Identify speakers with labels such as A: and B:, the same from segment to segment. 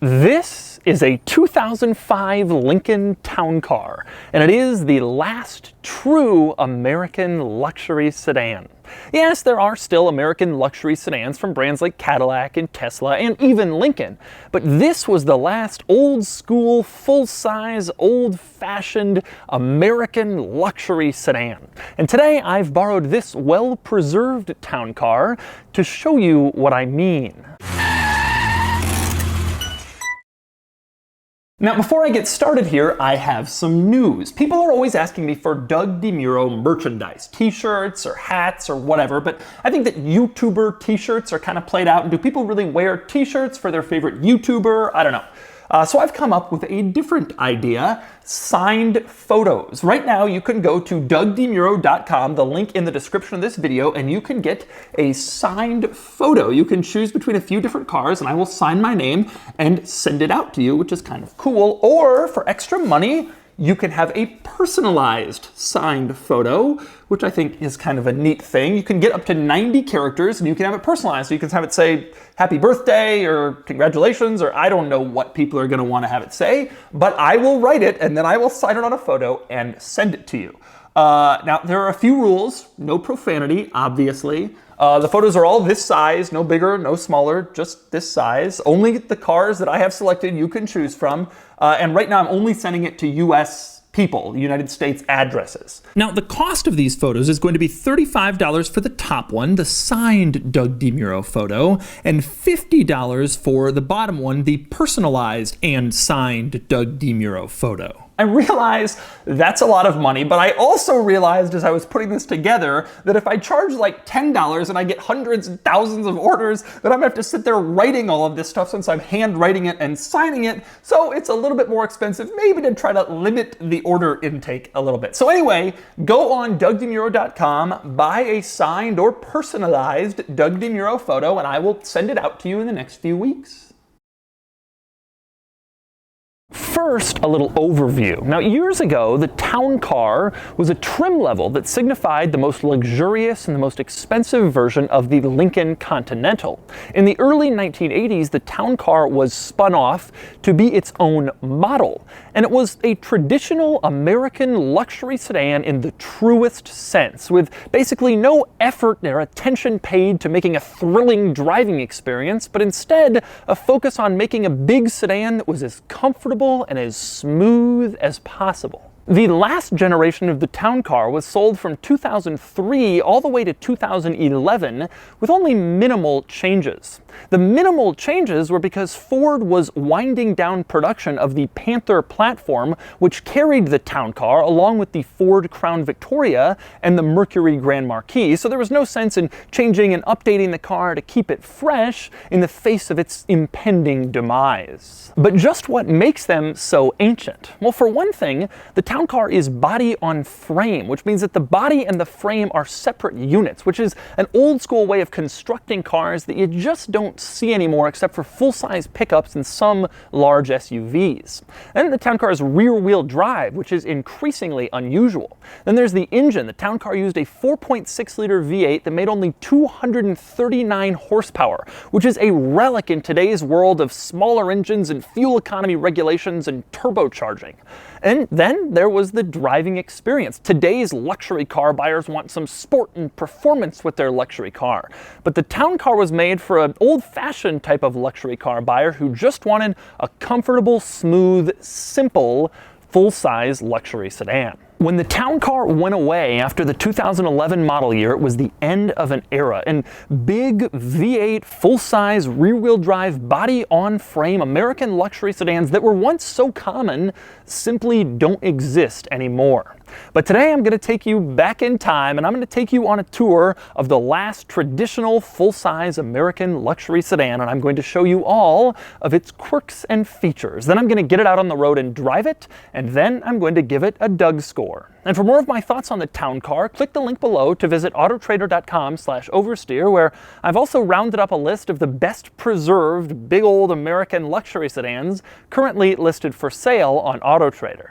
A: This is a 2005 Lincoln Town Car, and it is the last true American luxury sedan. Yes, there are still American luxury sedans from brands like Cadillac and Tesla and even Lincoln, but this was the last old-school, full-size, old-fashioned American luxury sedan. And today I've borrowed this well-preserved town car to show you what I mean. Now, before I get started here, I have some news. People are always asking me for Doug DeMuro merchandise, t-shirts or hats or whatever, but I think that YouTuber t-shirts are kind of played out. And do people really wear t-shirts for their favorite YouTuber? I don't know. So I've come up with a different idea: signed photos. Right now you can go to DougDeMuro.com, the link in the description of this video, and you can get a signed photo. You can choose between a few different cars and I will sign my name and send it out to you, which is kind of cool. Or for extra money, you can have a personalized signed photo, which I think is kind of a neat thing. You can get up to 90 characters and you can have it personalized. So you can have it say happy birthday or congratulations, or I don't know what people are gonna wanna have it say, but I will write it and then I will sign it on a photo and send it to you. Now, there are a few rules. No profanity, obviously. The photos are all this size, no bigger, no smaller, just this size. Only the cars that I have selected you can choose from. And right now I'm only sending it to US people, United States addresses. Now, the cost of these photos is going to be $35 for the top one, the signed Doug DeMuro photo, and $50 for the bottom one, the personalized and signed Doug DeMuro photo. I realize that's a lot of money, but I also realized as I was putting this together that if I charge like $10 and I get hundreds and thousands of orders, then I'm gonna have to sit there writing all of this stuff since I'm handwriting it and signing it. So it's a little bit more expensive, maybe to try to limit the order intake a little bit. So anyway, go on DougDeMuro.com, buy a signed or personalized Doug DeMuro photo, and I will send it out to you in the next few weeks. First, a little overview. Now, years ago, the town car was a trim level that signified the most luxurious and the most expensive version of the Lincoln Continental. In the early 1980s, the town car was spun off to be its own model, and it was a traditional American luxury sedan in the truest sense, with basically no effort or attention paid to making a thrilling driving experience, but instead a focus on making a big sedan that was as comfortable and as smooth as possible. The last generation of the town car was sold from 2003 all the way to 2011 with only minimal changes. The minimal changes were because Ford was winding down production of the Panther platform, which carried the town car along with the Ford Crown Victoria and the Mercury Grand Marquis, so there was no sense in changing and updating the car to keep it fresh in the face of its impending demise. But just what makes them so ancient? Well, for one thing, the town car is body on frame, which means that the body and the frame are separate units, which is an old school way of constructing cars that you just don't see anymore except for full-size pickups and some large SUVs. And the town car is rear-wheel drive, which is increasingly unusual. Then there's the engine. The town car used a 4.6-liter V8 that made only 239 horsepower, which is a relic in today's world of smaller engines and fuel economy regulations and turbocharging. And then there was the driving experience. Today's luxury car buyers want some sport and performance with their luxury car. But the town car was made for an old-fashioned type of luxury car buyer who just wanted a comfortable, smooth, simple, full-size luxury sedan. When the town car went away after the 2011 model year, it was the end of an era, and big V8 full-size rear-wheel drive body-on-frame American luxury sedans that were once so common simply don't exist anymore. But today I'm going to take you back in time, and I'm going to take you on a tour of the last traditional full-size American luxury sedan, and I'm going to show you all of its quirks and features. Then I'm going to get it out on the road and drive it, and then I'm going to give it a Doug score. And for more of my thoughts on the town car, click the link below to visit autotrader.com/oversteer, where I've also rounded up a list of the best preserved big old American luxury sedans currently listed for sale on AutoTrader.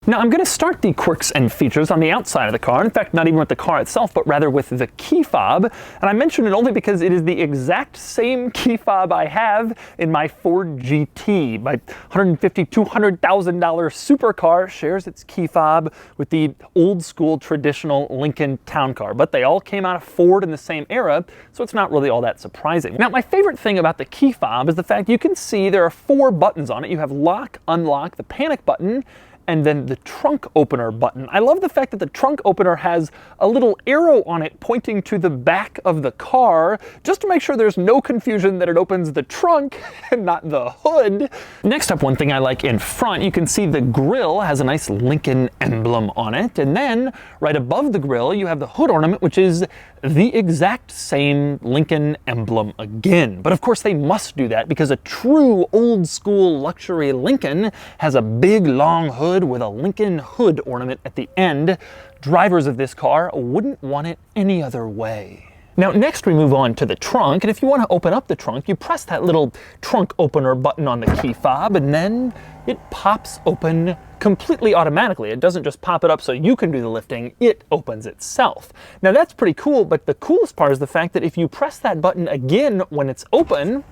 A: Now I'm going to start the quirks and features on the outside of the car. In fact, not even with the car itself, but rather with the key fob. And I mention it only because it is the exact same key fob I have in my Ford GT. My $150,000, $200,000 supercar shares its key fob with the old school traditional Lincoln Town Car. But they all came out of Ford in the same era, so it's not really all that surprising. Now, my favorite thing about the key fob is the fact you can see there are 4 buttons on it. You have lock, unlock, the panic button, and then the trunk opener button. I love the fact that the trunk opener has a little arrow on it pointing to the back of the car, just to make sure there's no confusion that it opens the trunk and not the hood. Next up, one thing I like in front, you can see the grille has a nice Lincoln emblem on it, and then right above the grille you have the hood ornament, which is the exact same Lincoln emblem again. But of course they must do that because a true old school luxury Lincoln has a big long hood with a Lincoln hood ornament at the end. Drivers of this car wouldn't want it any other way. Now next we move on to the trunk, and if you want to open up the trunk, you press that little trunk opener button on the key fob, and then it pops open completely automatically. It doesn't just pop it up so you can do the lifting, it opens itself. Now that's pretty cool, but the coolest part is the fact that if you press that button again when it's open,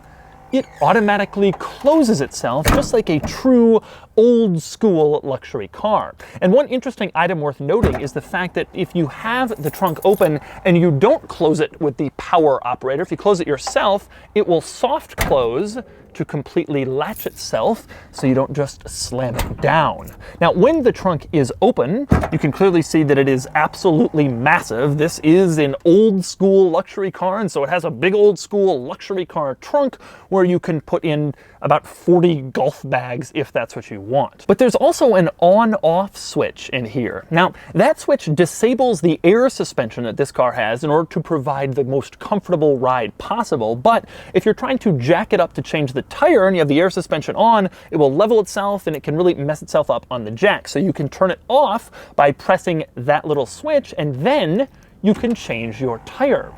A: it automatically closes itself just like a true old school luxury car. And one interesting item worth noting is the fact that if you have the trunk open and you don't close it with the power operator, if you close it yourself, it will soft close to completely latch itself so you don't just slam it down. Now when the trunk is open, you can clearly see that it is absolutely massive. This is an old school luxury car, and so it has a big old school luxury car trunk where you can put in about 40 golf bags if that's what you want. But there's also an on-off switch in here. Now that switch disables the air suspension that this car has in order to provide the most comfortable ride possible, but if you're trying to jack it up to change the tire and you have the air suspension on, it will level itself and it can really mess itself up on the jack. So you can turn it off by pressing that little switch, and then you can change your tire.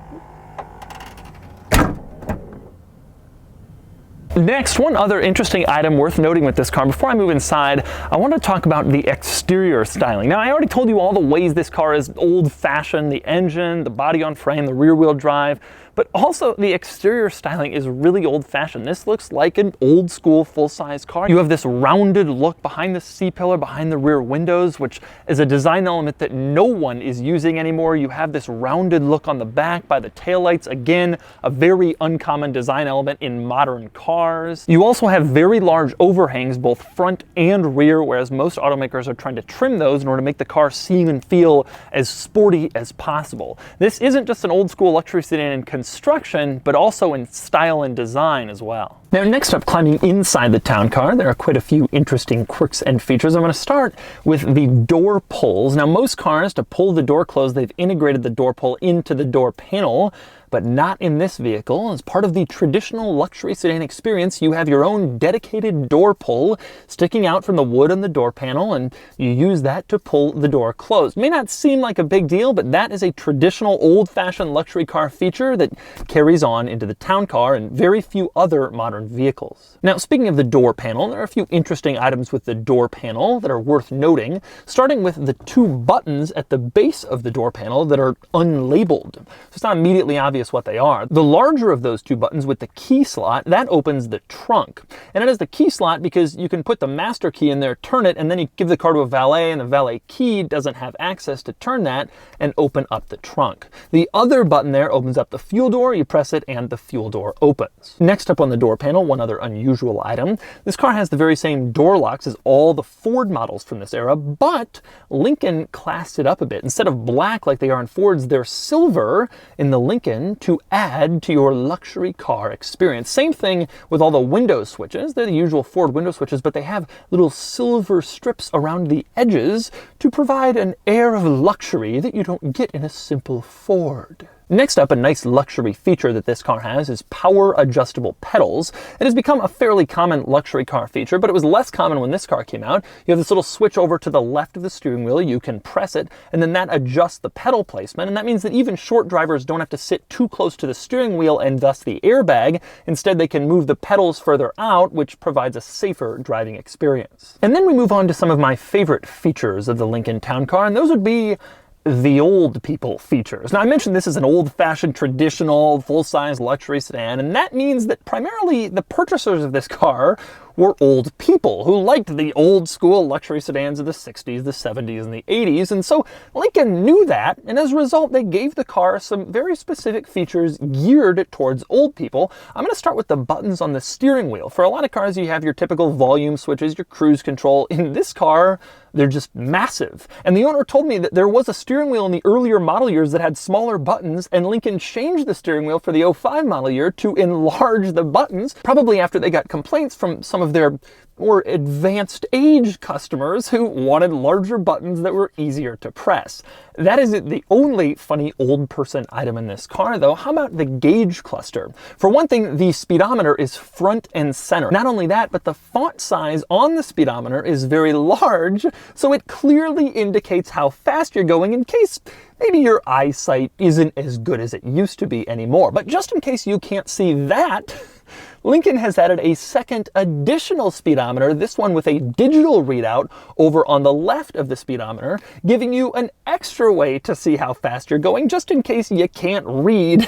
A: Next, one other interesting item worth noting with this car, before I move inside, I want to talk about the exterior styling. Now, I already told you all the ways this car is old-fashioned, the engine, the body on frame, the rear-wheel drive, but also the exterior styling is really old-fashioned. This looks like an old-school full-size car. You have this rounded look behind the C-pillar, behind the rear windows, which is a design element that no one is using anymore. You have this rounded look on the back by the taillights. Again, a very uncommon design element in modern cars. You also have very large overhangs, both front and rear, whereas most automakers are trying to trim those in order to make the car seem and feel as sporty as possible. This isn't just an old-school luxury sedan in construction, but also in style and design as well. Now next up, climbing inside the Town Car, there are quite a few interesting quirks and features. I'm going to start with the door pulls. Now most cars, to pull the door closed, they've integrated the door pull into the door panel, but not in this vehicle. As part of the traditional luxury sedan experience, you have your own dedicated door pull sticking out from the wood on the door panel, and you use that to pull the door closed. It may not seem like a big deal, but that is a traditional old-fashioned luxury car feature that carries on into the Town Car and very few other modern vehicles. Now, speaking of the door panel, there are a few interesting items with the door panel that are worth noting, starting with the 2 buttons at the base of the door panel that are unlabeled. So it's not immediately obvious what they are. The larger of those 2 buttons with the key slot, that opens the trunk. And it has the key slot because you can put the master key in there, turn it, and then you give the car to a valet, and the valet key doesn't have access to turn that and open up the trunk. The other button there opens up the fuel door. You press it and the fuel door opens. Next up on the door panel, one other unusual item. This car has the very same door locks as all the Ford models from this era, but Lincoln classed it up a bit. Instead of black like they are in Fords, they're silver in the Lincoln to add to your luxury car experience. Same thing with all the window switches. They're the usual Ford window switches, but they have little silver strips around the edges to provide an air of luxury that you don't get in a simple Ford. Next up, a nice luxury feature that this car has is power adjustable pedals. It has become a fairly common luxury car feature, but it was less common when this car came out. You have this little switch over to the left of the steering wheel, you can press it, and then that adjusts the pedal placement, and that means that even short drivers don't have to sit too close to the steering wheel and thus the airbag. Instead, they can move the pedals further out, which provides a safer driving experience. And then we move on to some of my favorite features of the Lincoln Town Car, and those would be the old people features. Now, I mentioned this is an old-fashioned, traditional, full-size luxury sedan, and that means that primarily the purchasers of this car were old people who liked the old-school luxury sedans of the 60s, the 70s, and the 80s, and so Lincoln knew that, and as a result, they gave the car some very specific features geared towards old people. I'm going to start with the buttons on the steering wheel. For a lot of cars, you have your typical volume switches, your cruise control. In this car, they're just massive. And the owner told me that there was a steering wheel in the earlier model years that had smaller buttons, and Lincoln changed the steering wheel for the 05 model year to enlarge the buttons, probably after they got complaints from some of their more advanced age customers who wanted larger buttons that were easier to press. That isn't the only funny old person item in this car, though. How about the gauge cluster? For one thing, the speedometer is front and center. Not only that, but the font size on the speedometer is very large, so it clearly indicates how fast you're going in case maybe your eyesight isn't as good as it used to be anymore. But just in case you can't see that, Lincoln has added a second additional speedometer, this one with a digital readout over on the left of the speedometer, giving you an extra way to see how fast you're going, just in case you can't read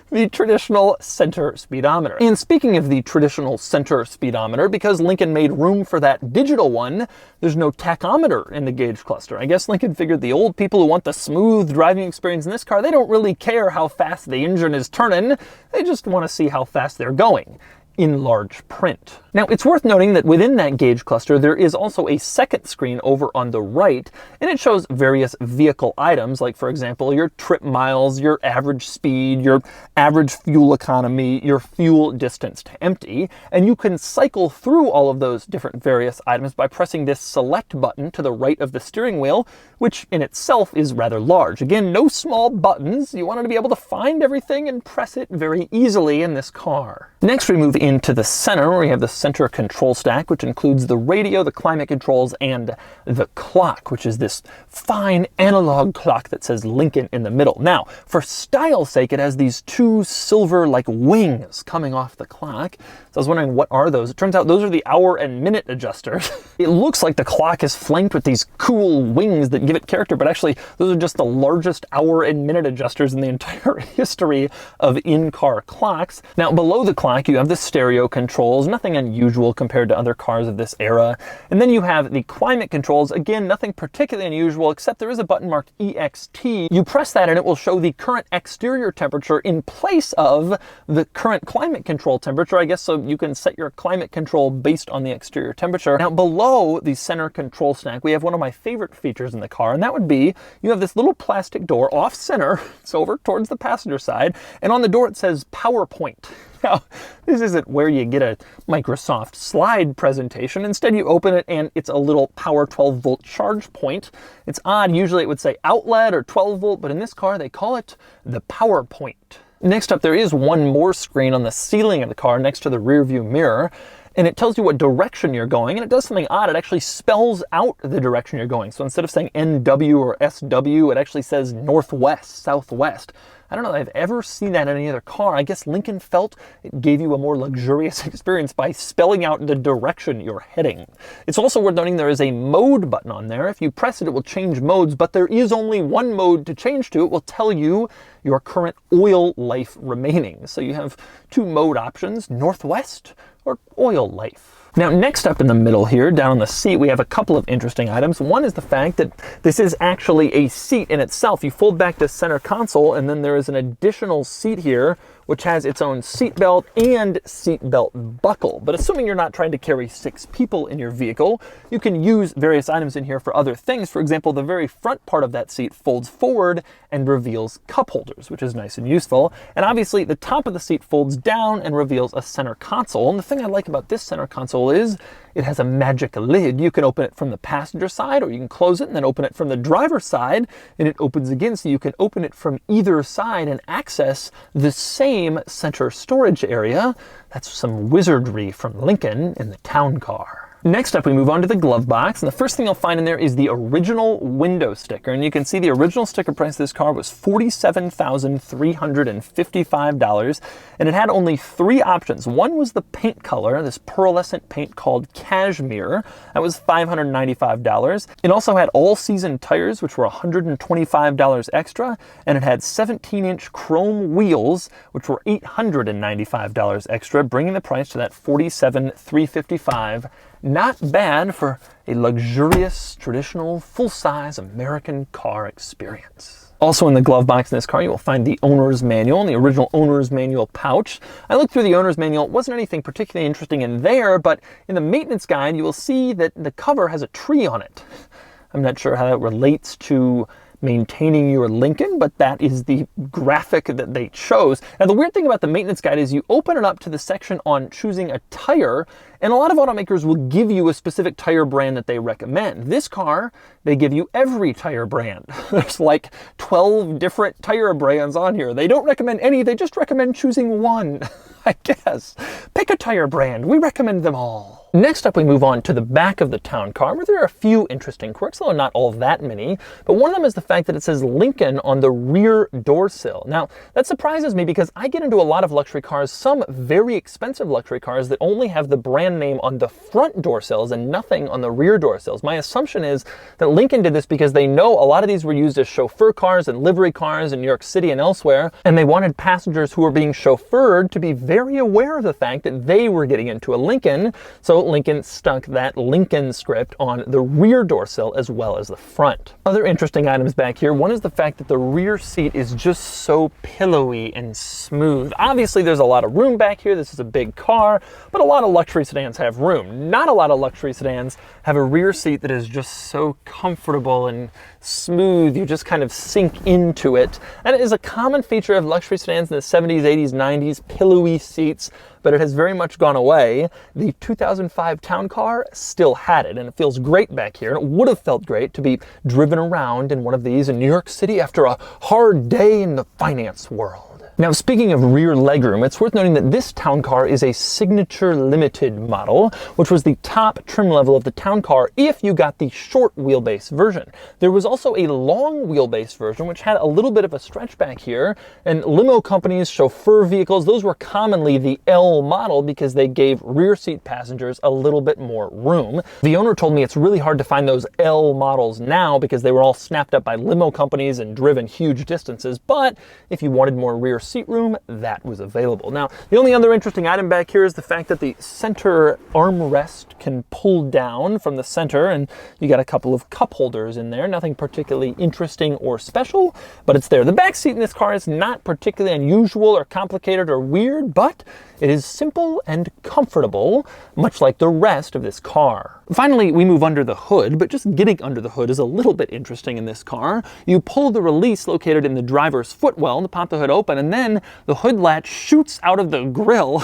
A: the traditional center speedometer. And speaking of the traditional center speedometer, because Lincoln made room for that digital one, there's no tachometer in the gauge cluster. I guess Lincoln figured the old people who want the smooth driving experience in this car, they don't really care how fast the engine is turning, they just want to see how fast they're going in large print. Now, it's worth noting that within that gauge cluster, there is also a second screen over on the right, and it shows various vehicle items, like, for example, your trip miles, your average speed, your average fuel economy, your fuel distance to empty, and you can cycle through all of those different various items by pressing this select button to the right of the steering wheel, which in itself is rather large. Again, no small buttons. You wanted to be able to find everything and press it very easily in this car. Next, we move into the center, where we have the center control stack, which includes the radio, the climate controls, and the clock, which is this fine analog clock that says Lincoln in the middle. Now, for style's sake, it has these two silver-like wings coming off the clock. So I was wondering, what are those? It turns out those are the hour and minute adjusters. It looks like the clock is flanked with these cool wings that give it character, but actually those are just the largest hour and minute adjusters in the entire history of in-car clocks. Now, below the clock, you have the stereo controls, nothing unusual compared to other cars of this era. And then you have the climate controls. Again, nothing particularly unusual, except there is a button marked EXT. You press that and it will show the current exterior temperature in place of the current climate control temperature, I guess, so you can set your climate control based on the exterior temperature. Now, below the center control stack, we have one of my favorite features in the car, and that would be you have this little plastic door off center. It's over towards the passenger side, and on the door it says PowerPoint. Now, this isn't where you get a Microsoft slide presentation. Instead, you open it and it's a little power 12-volt charge point. It's odd. Usually it would say outlet or 12-volt, but in this car they call it the PowerPoint. Next up, there is one more screen on the ceiling of the car next to the rear view mirror, and it tells you what direction you're going, and it does something odd. It actually spells out the direction you're going. So instead of saying NW or SW, it actually says northwest, southwest. I don't know that I've ever seen that in any other car. I guess Lincoln felt it gave you a more luxurious experience by spelling out the direction you're heading. It's also worth noting there is a mode button on there. If you press it, it will change modes, but there is only one mode to change to. It will tell you your current oil life remaining. So you have two mode options, northwest or oil life. Now, next up in the middle here, down on the seat, we have a couple of interesting items. One is the fact that this is actually a seat in itself. You fold back the center console, and then there is an additional seat here, which has its own seat belt and seat belt buckle. But assuming you're not trying to carry 6 people in your vehicle, you can use various items in here for other things. For example, the very front part of that seat folds forward and reveals cup holders, which is nice and useful. And obviously, the top of the seat folds down and reveals a center console. And the thing I like about this center console unusual is it has a magic lid. You can open it from the passenger side, or you can close it and then open it from the driver's side, and it opens again, so you can open it from either side and access the same center storage area. That's some wizardry from Lincoln in the Town Car. Next up, we move on to the glove box, and the first thing you'll find in there is the original window sticker. And you can see the original sticker price of this car was $47,355, and it had only 3 options. One was the paint color, this pearlescent paint called Cashmere. That was $595. It also had all-season tires, which were $125 extra, and it had 17-inch chrome wheels, which were $895 extra, bringing the price to that $47,355. Not bad for a luxurious, traditional, full-size American car experience. Also in the glove box in this car, you will find the owner's manual and the original owner's manual pouch. I looked through the owner's manual. It wasn't anything particularly interesting in there, but in the maintenance guide, you will see that the cover has a tree on it. I'm not sure how that relates to maintaining your Lincoln, but that is the graphic that they chose. Now, the weird thing about the maintenance guide is you open it up to the section on choosing a tire, and a lot of automakers will give you a specific tire brand that they recommend. This car, they give you every tire brand. There's like 12 different tire brands on here. They don't recommend any, they just recommend choosing one, I guess. Pick a tire brand. We recommend them all. Next up, we move on to the back of the Town Car, where there are a few interesting quirks, though not all that many. But one of them is the fact that it says Lincoln on the rear door sill. Now, that surprises me because I get into a lot of luxury cars, some very expensive luxury cars that only have the brand name on the front door sills and nothing on the rear door sills. My assumption is that Lincoln did this because they know a lot of these were used as chauffeur cars and livery cars in New York City and elsewhere, and they wanted passengers who were being chauffeured to be very aware of the fact that they were getting into a Lincoln. So Lincoln stuck that Lincoln script on the rear door sill as well as the front. Other interesting items back here. One is the fact that the rear seat is just so pillowy and smooth. Obviously, there's a lot of room back here. This is a big car, but a lot of luxury sedans have room. Not a lot of luxury sedans have a rear seat that is just so comfortable and smooth. You just kind of sink into it. And it is a common feature of luxury sedans in the 70s, 80s, 90s, pillowy seats, but it has very much gone away. The 2005 Town Car still had it, and it feels great back here, and it would have felt great to be driven around in one of these in New York City after a hard day in the finance world. Now, speaking of rear legroom, it's worth noting that this Town Car is a Signature Limited model, which was the top trim level of the Town Car if you got the short wheelbase version. There was also a long wheelbase version, which had a little bit of a stretch back here, and limo companies, chauffeur vehicles, those were commonly the L model because they gave rear seat passengers a little bit more room. The owner told me it's really hard to find those L models now because they were all snapped up by limo companies and driven huge distances, but if you wanted more rear seat room, that was available. Now, the only other interesting item back here is the fact that the center armrest can pull down from the center, and you got a couple of cup holders in there. Nothing particularly interesting or special, but it's there. The back seat in this car is not particularly unusual or complicated or weird, but it is simple and comfortable, much like the rest of this car. Finally, we move under the hood, but just getting under the hood is a little bit interesting in this car. You pull the release located in the driver's footwell to pop the hood open, and then the hood latch shoots out of the grille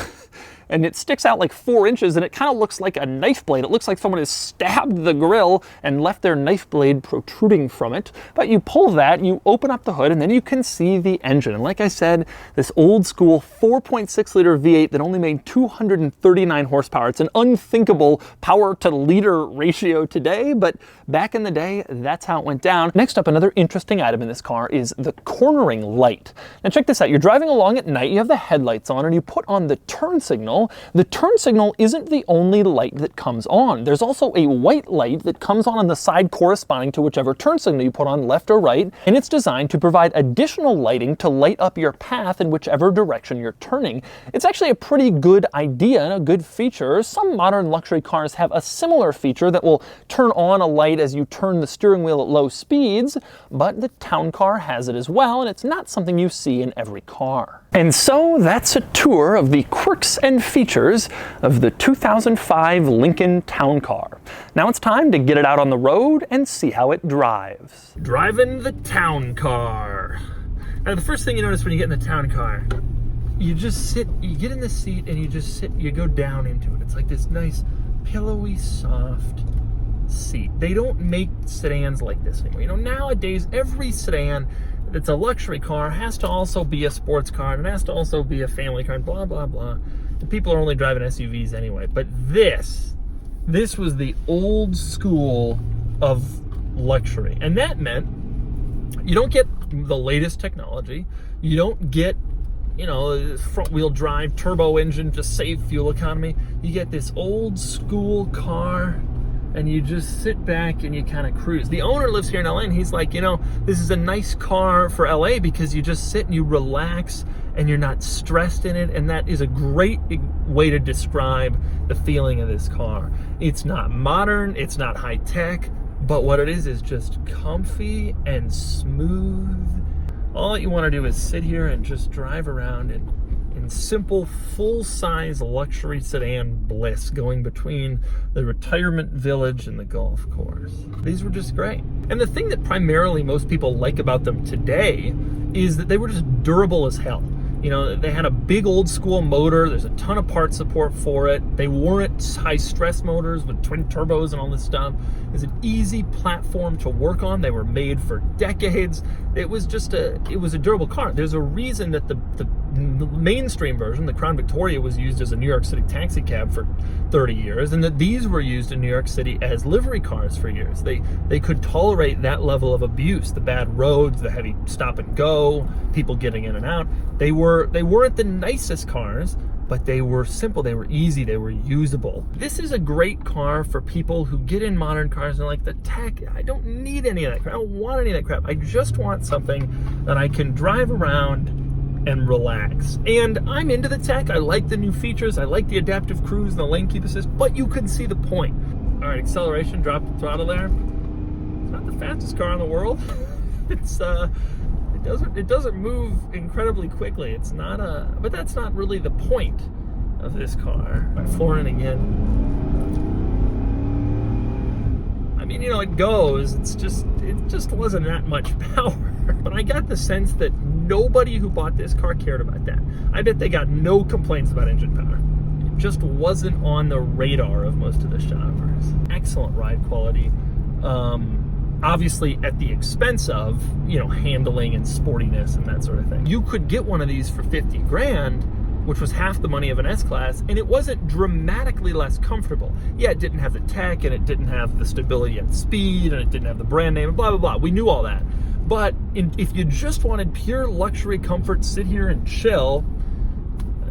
A: and it sticks out like 4 inches, and it kind of looks like a knife blade. It looks like someone has stabbed the grill and left their knife blade protruding from it. But you pull that, you open up the hood, and then you can see the engine. And like I said, this old school 4.6 liter V8 that only made 239 horsepower. It's an unthinkable power to liter ratio today, but back in the day, that's how it went down. Next up, another interesting item in this car is the cornering light. Now check this out. You're driving along at night, you have the headlights on, and you put on the turn signal. The turn signal isn't the only light that comes on. There's also a white light that comes on the side corresponding to whichever turn signal you put on, left or right, and it's designed to provide additional lighting to light up your path in whichever direction you're turning. It's actually a pretty good idea and a good feature. Some modern luxury cars have a similar feature that will turn on a light as you turn the steering wheel at low speeds, but the Town Car has it as well, and it's not something you see in every car. And so that's a tour of the quirks and features of the 2005 Lincoln Town Car. Now it's time to get it out on the road and see how it drives. Driving the Town Car. Now the first thing you notice when you get in the Town Car, you just sit, you get in the seat and you just sit, you go down into it. It's like this nice pillowy, soft seat. They don't make sedans like this anymore. You know, nowadays, every sedan that's a luxury car has to also be a sports car, and it has to also be a family car, and blah, blah, blah. And people are only driving SUVs anyway. But this was the old school of luxury. And that meant you don't get the latest technology. You don't get, you know, front-wheel drive, turbo engine to save fuel economy. You get this old school car, and you just sit back and you kind of cruise. The owner lives here in LA, and he's like, you know, this is a nice car for LA because you just sit and you relax and you're not stressed in it, and that is a great way to describe the feeling of this car. It's not modern, it's not high tech, but what it is just comfy and smooth. All you want to do is sit here and just drive around in simple, full-size luxury sedan bliss going between the retirement village and the golf course. These were just great. And the thing that primarily most people like about them today is that they were just durable as hell. You know, they had a big old school motor. There's a ton of part support for it. They weren't high stress motors with twin turbos and all this stuff. It was an easy platform to work on. They were made for decades. It was a durable car. There's a reason that the mainstream version, the Crown Victoria, was used as a New York City taxi cab for 30 years, and that these were used in New York City as livery cars for years. They could tolerate that level of abuse, the bad roads, the heavy stop and go, people getting in and out. They weren't the nicest cars, but they were simple, they were easy, they were usable. This is a great car for people who get in modern cars and like, the tech, I don't need any of that crap. I don't want any of that crap. I just want something that I can drive around and relax. And I'm into the tech. I like the new features. I like the adaptive cruise and the lane keep assist, but you can see the point. All right, acceleration, drop the throttle there. It's not the fastest car in the world. It doesn't move incredibly quickly. It's not but that's not really the point of this car. By flooring again. I mean, you know, it goes. It just wasn't that much power. But I got the sense that nobody who bought this car cared about that. I bet they got no complaints about engine power. It just wasn't on the radar of most of the shoppers. Excellent ride quality. Obviously at the expense of, you know, handling and sportiness and that sort of thing. You could get one of these for 50 grand, which was half the money of an S-Class, and it wasn't dramatically less comfortable. Yeah, it didn't have the tech, and it didn't have the stability at speed, and it didn't have the brand name, and blah, blah, blah. We knew all that. But if you just wanted pure luxury comfort, sit here and chill,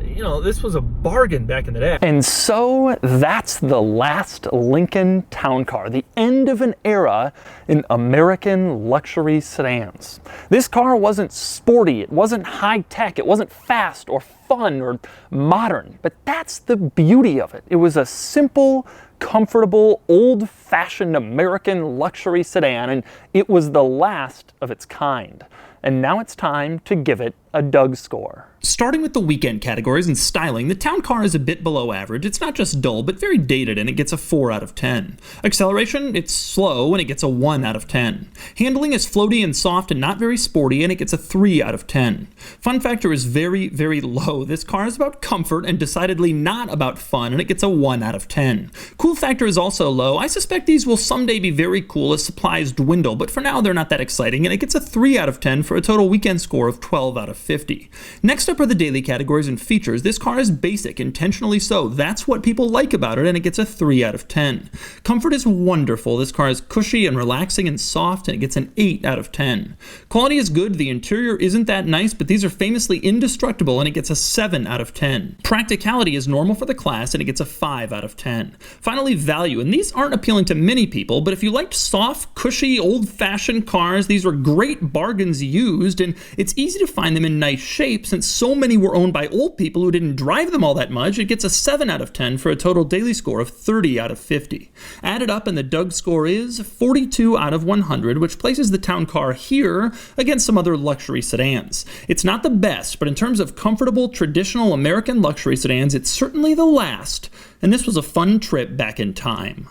A: you know, this was a bargain back in the day. And so that's the last Lincoln Town Car, the end of an era in American luxury sedans. This car wasn't sporty, it wasn't high tech, it wasn't fast or fun or modern, but that's the beauty of it. It was a simple, comfortable, old-fashioned American luxury sedan, and it was the last of its kind. And now it's time to give it a Doug score.
B: Starting with the weekend categories and styling, the Town Car is a bit below average. It's not just dull, but very dated, and it gets a 4 out of 10. Acceleration, it's slow, and it gets a 1 out of 10. Handling is floaty and soft and not very sporty, and it gets a 3 out of 10. Fun factor is very, very low. This car is about comfort and decidedly not about fun, and it gets a 1 out of 10. Cool factor is also low. I suspect these will someday be very cool as supplies dwindle, but for now they're not that exciting, and it gets a 3 out of 10 for a total weekend score of 12 out of 50. Next up are the daily categories and features. This car is basic, intentionally so. That's what people like about it, and it gets a 3 out of 10. Comfort is wonderful. This car is cushy and relaxing and soft, and it gets an 8 out of 10. Quality is good. The interior isn't that nice, but these are famously indestructible, and it gets a 7 out of 10. Practicality is normal for the class, and it gets a 5 out of 10. Finally, value, and these aren't appealing to many people, but if you liked soft, cushy, old-fashioned cars, these were great bargains used, and it's easy to find them in nice shape since so many were owned by old people who didn't drive them all that much. It gets a 7 out of 10 for a total daily score of 30 out of 50. Added up, and the Doug score is 42 out of 100, which places the Town Car here against some other luxury sedans. It's not the best, but in terms of comfortable, traditional American luxury sedans, it's certainly the last, and this was a fun trip back in time.